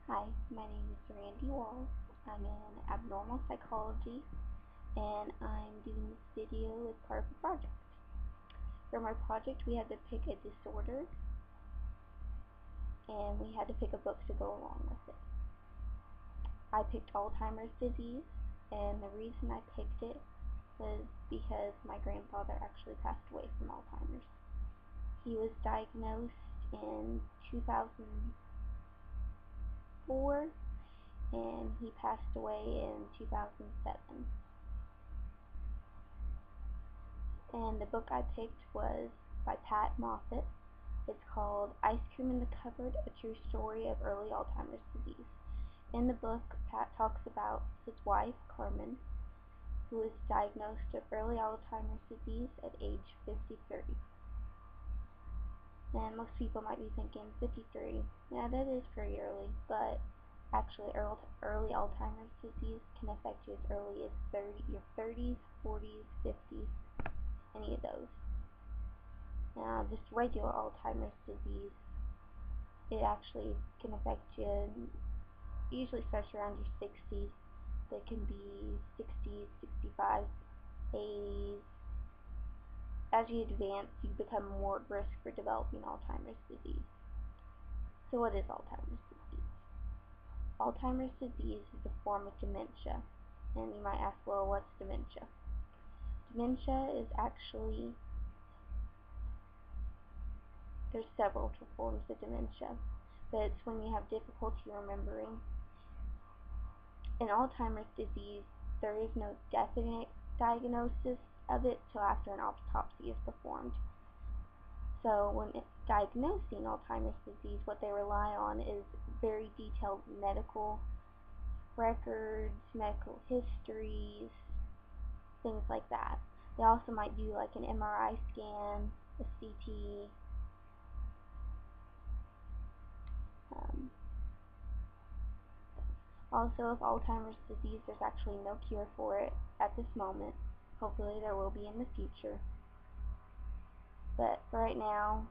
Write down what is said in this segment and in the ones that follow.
Hi, my name is Randy Walls. I'm in abnormal psychology and I'm doing this video as part of a project. For my project we had to pick a disorder and we had to pick a book to go along with it. I picked Alzheimer's disease, and the reason I picked it was because my grandfather actually passed away from Alzheimer's. He was diagnosed in 2004 and he passed away in 2007. And the book I picked was by Pat Moffat. It's called Ice Cream in the Cupboard, A True Story of Early Alzheimer's Disease. In the book, Pat talks about his wife, Carmen, who was diagnosed with early Alzheimer's disease at age 53. And most people might be thinking, 53, yeah, that is pretty early, but actually early Alzheimer's disease can affect you as early as your 30s, 40s, 50s, any of those. Now, just regular Alzheimer's disease, it actually can affect you, usually starts around your 60s, but it can be 60s, 65s, 80s. As you advance, you become more at risk for developing Alzheimer's disease. So what is Alzheimer's disease? Alzheimer's disease is a form of dementia, and you might ask, well, what's dementia? Dementia is actually, there's several forms of dementia, but it's when you have difficulty remembering. In Alzheimer's disease, there is no definite diagnosis of it till after an autopsy is performed. So when diagnosing Alzheimer's disease, what they rely on is very detailed medical records, medical histories, things like that. They also might do like an MRI scan, a CT. Also, with Alzheimer's disease, there's actually no cure for it at this moment. Hopefully there will be in the future. But for right now,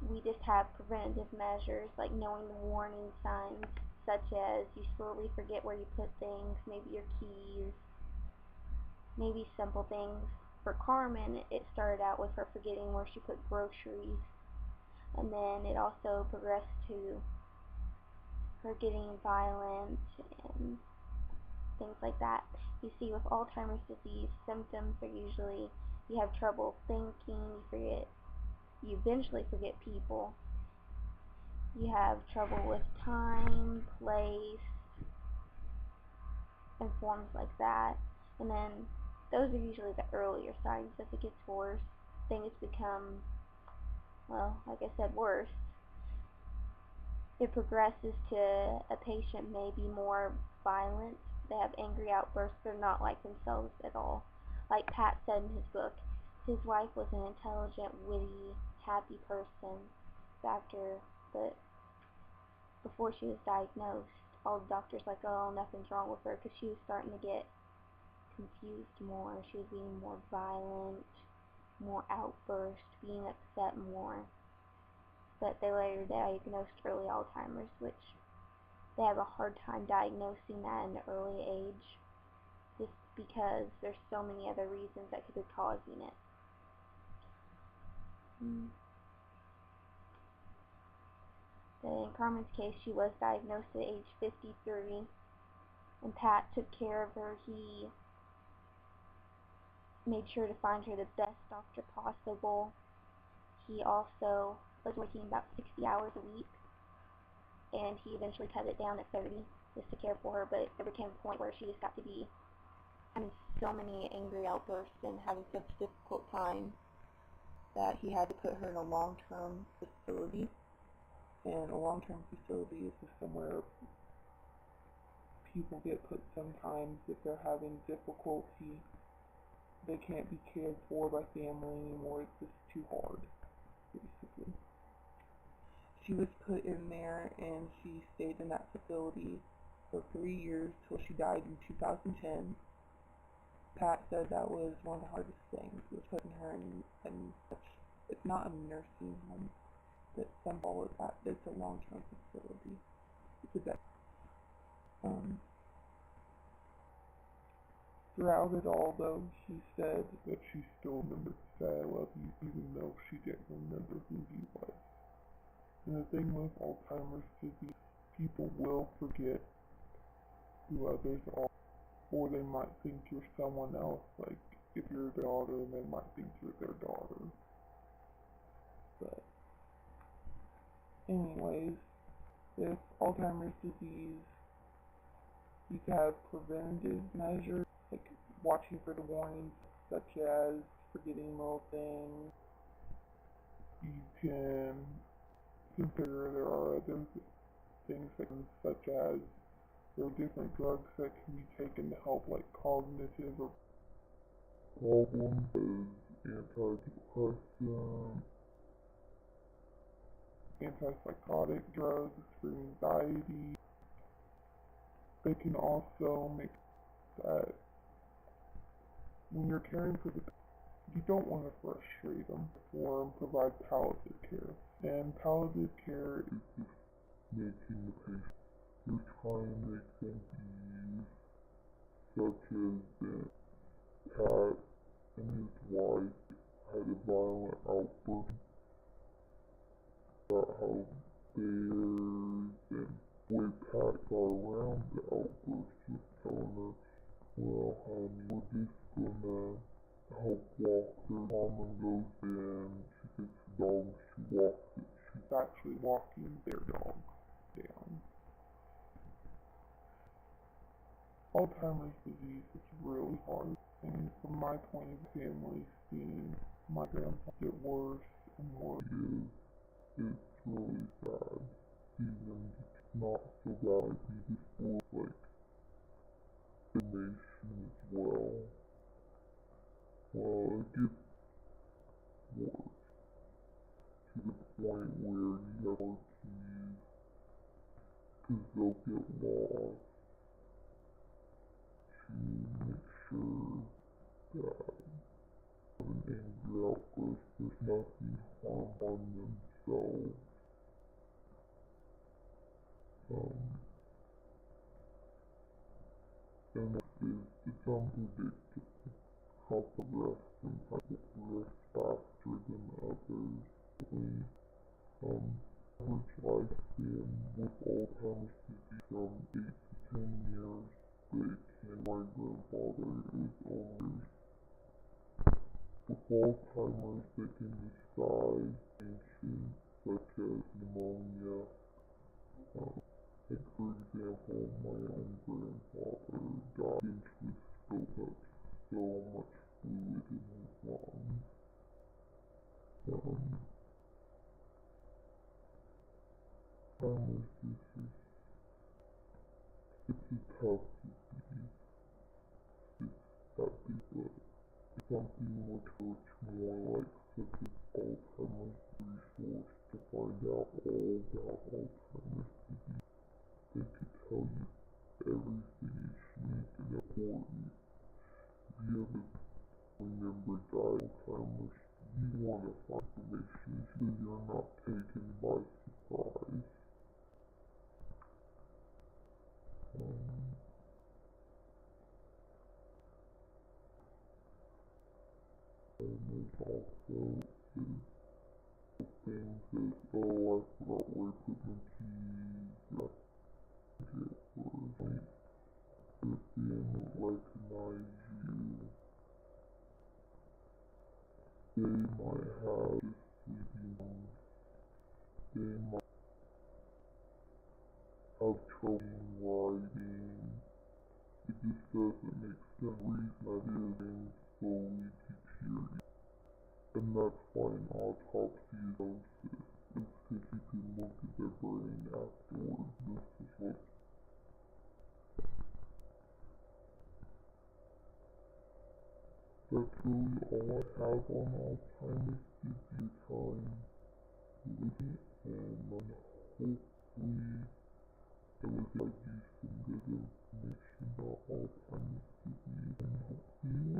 we just have preventative measures like knowing the warning signs, such as you slowly forget where you put things, maybe your keys, maybe simple things. For Carmen, it started out with her forgetting where she put groceries, and then it also progressed to her getting violent and things like that. You see, with Alzheimer's disease, symptoms are usually you have trouble thinking, you eventually forget people, you have trouble with time, place, and forms like that. And then those are usually the earlier signs. As it gets worse, things become, well, like I said, worse. It progresses to a patient may be more violent. They have angry outbursts. They're not like themselves at all. Like Pat said in his book, his wife was an intelligent, witty, happy person. But before she was diagnosed, all the doctors like, oh, nothing's wrong with her, because she was starting to get confused more. She was being more violent, more outburst, being upset more. But they later diagnosed early Alzheimer's, which they have a hard time diagnosing that in the early age, just because there's so many other reasons that could be causing it. But in Carmen's case, she was diagnosed at age 53, and Pat took care of her. He made sure to find her the best doctor possible. He also was working about 60 hours a week, and he eventually cut it down at 30 just to care for her, but there became a point where she just got to be having so many angry outbursts and having such a difficult time that he had to put her in a long-term facility. And a long-term facility is just somewhere people get put sometimes if they're having difficulty. They can't be cared for by family anymore. It's just too hard, basically. She was put in there and she stayed in that facility for 3 years till she died in 2010. Pat said that was one of the hardest things, was putting her in such, it's not a nursing home, but some call it that, it's a long-term facility. It's But that, throughout it all, though, she said that she still remembered to say I love you, even though she didn't remember who he was. And the thing with Alzheimer's disease, people will forget who others are, or they might think you're someone else. Like, if you're their daughter, they might think you're their daughter. But anyways, with Alzheimer's disease, you can have preventative measures, like watching for the warnings, such as forgetting little things. You can consider there are other things such as there are different drugs that can be taken to help, like cognitive or problems, as antidepressants, antipsychotic drugs for anxiety. They can also make that when you're caring for the you don't want to frustrate them or provide palliative care. And palliative care is just making the patient, you're trying to make them ease, such as that Pat and his wife had a violent outburst about how bears and way Pat got around the outburst, just telling her, well, honey, we're just gonna help walk her. Mama goes in, she gets the dog, she walks it. She's actually walking their dog down. Alzheimer's disease is really hard, and from my point of family, seeing my grandpa get worse and worse it's really sad. Even not so bad, like he just feels like information as well. Well, it gets worse to the point where you have our keys, because they'll get lost to make sure that an angry outburst, there's nothing harm on themselves. And it's unpredictable how progress and people progress faster than others. Average lifespan with Alzheimer's disease from 8 to 10 years, but my grandfather is only. With Alzheimer's, they can disguise conditions such as pneumonia. Like for example, my own grandfather died eventually still had so much fluid in his lungs. Alzheimer's disease, it's a tough disease. It's happy, but it's something which hurts more, like such as Alzheimer's resource to find out all about Alzheimer's disease. They could tell you everything you need to know important. If you haven't remembered Alzheimer's, you want to find information so you're not taken by surprise. And there's also things as, oh, I forgot where to put my keys, or if they don't recognize you, they might have sleeping, they might have trouble writing. It just doesn't make sense. The reason that is slowly deteriorate. And that's why an autopsy is assist. It's because you can look at their brain afterwards. This is what that's really all I have on Alzheimer's disease time living, and hopefully I will give you some good information about Alzheimer's disease, and hopefully